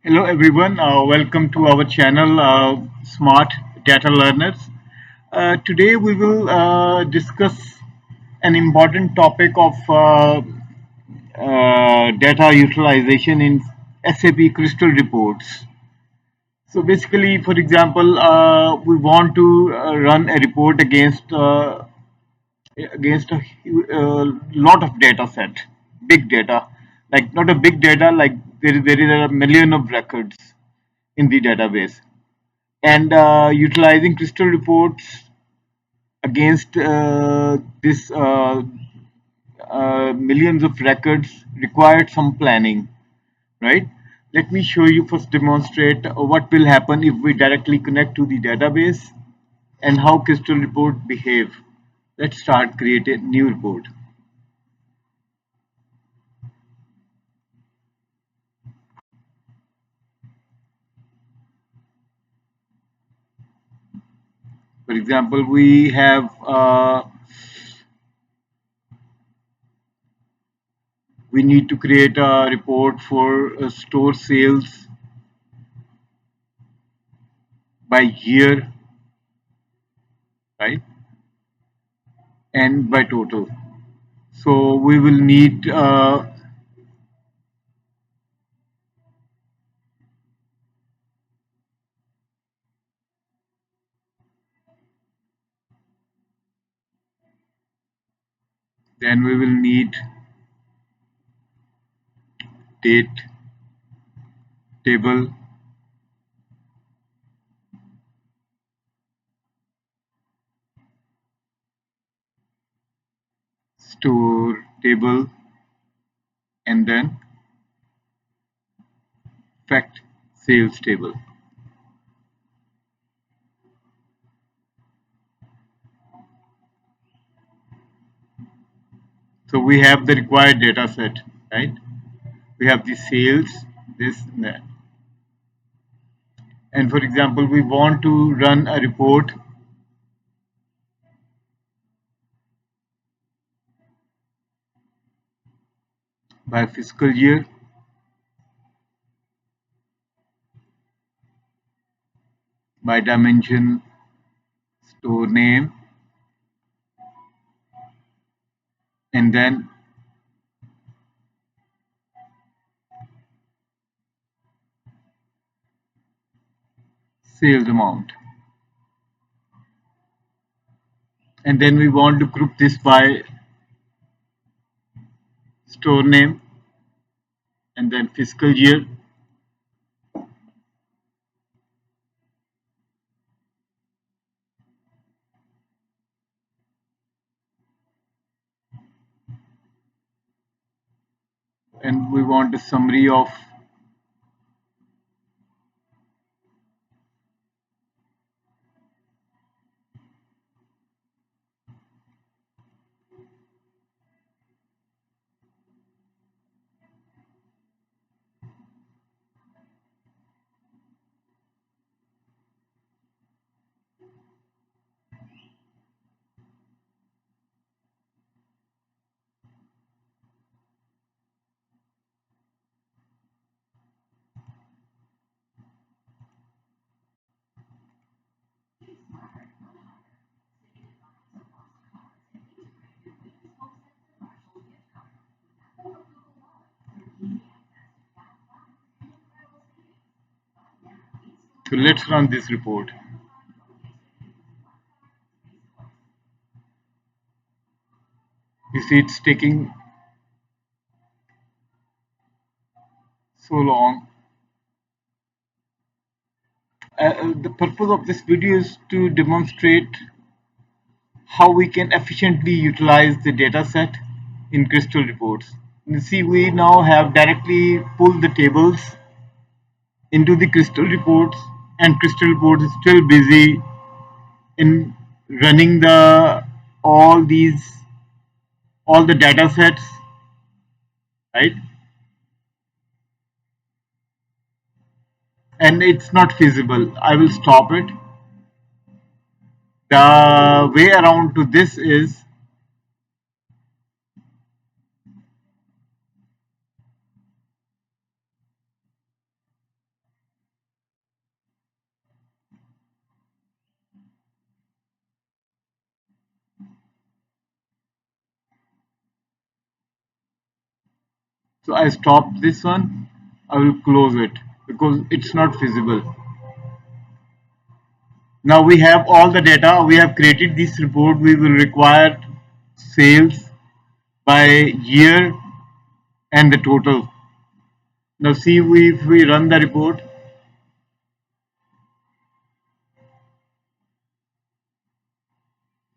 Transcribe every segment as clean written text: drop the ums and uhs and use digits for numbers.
Hello everyone, welcome to our channel Smart Data Learners. Today we will discuss an important topic of data utilization in SAP Crystal reports. So basically, for example, we want to run a report against a lot of data set, big data, like not a big data, like there is a million of records in the database, and utilizing crystal reports against this millions of records required some planning, right? Let me show you, first demonstrate what will happen if we directly connect to the database and how crystal report behave. Let's start create a new report. For example, we need to create a report for store sales by year, right? And by total. So we will need then we will need date table, store table, and then fact sales table. So we have the required data set, right? We have the sales, this and that. And for example, we want to run a report by fiscal year, by dimension, store name, and then sales amount. And then we want to group this by store name and then fiscal year. And we want a summary of. So let's run this report. You see, it's taking so long. The purpose of this video is to demonstrate how we can efficiently utilize the data set in crystal reports. You see, we now have directly pulled the tables into the crystal reports, and crystal report is still busy in running the all these all the data sets, right? And it's not feasible. I will stop it. The way around to this is So I stop this one. I will close it because it's not feasible. Now we have all the data. We have created this report. We will require sales by year and the total. Now see if we run the report,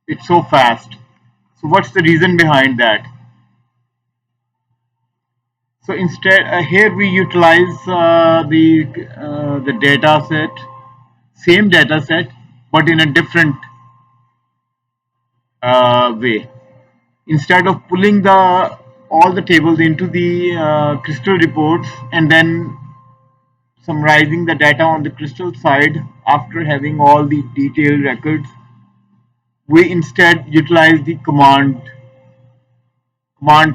it's so fast. So what's the reason behind that? So instead, here we utilize the data set, same data set, but in a different way. Instead of pulling the all the tables into the crystal reports and then summarizing the data on the crystal side after having all the detailed records, we instead utilize the command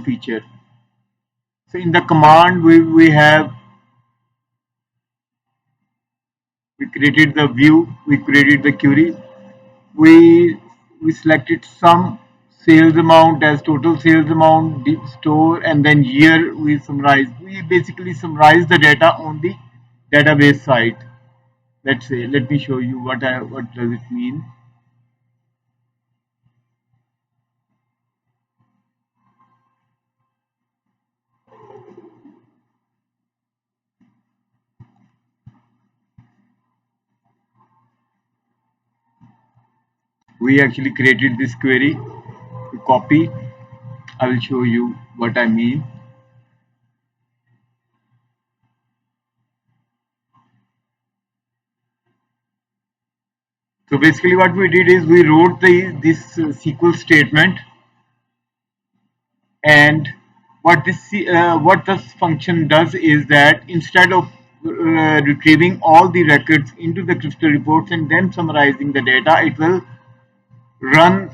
feature. So in the command, we created the view, we created the query, we we selected some sales amount as total sales amount, deep store, and then year we summarize. We basically summarize the data on the database side. Let's say, let me show you what does it mean. We actually created this query to copy. I will show you what I mean. So basically, what we did is we wrote this SQL statement, and what this function does is that instead of retrieving all the records into the crystal reports and then summarizing the data, it will run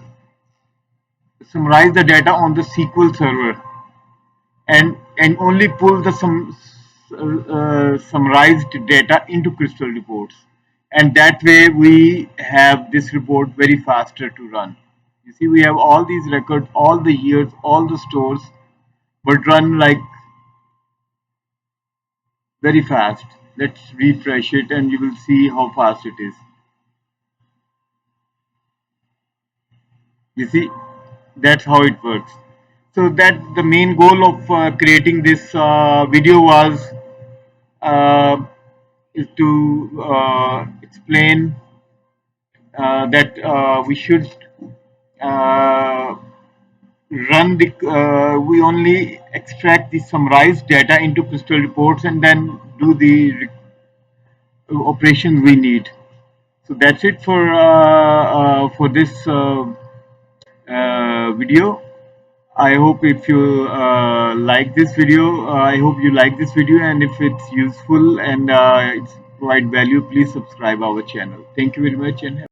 summarize the data on the SQL server and only pull the summarized data into crystal reports, and that way we have this report very faster to run. You see, we have all these records, all the years, all the stores, but run like very fast. Let's refresh it and you will see how fast it is. You see, that's how it works. So that the main goal of creating this video was uh, is to explain that we should uh, we only extract the summarized data into crystal reports and then do the operations we need. So that's it for this video. I hope if you like this video, I hope you like this video, and if it's useful and it's provide value, please subscribe our channel. Thank you very much and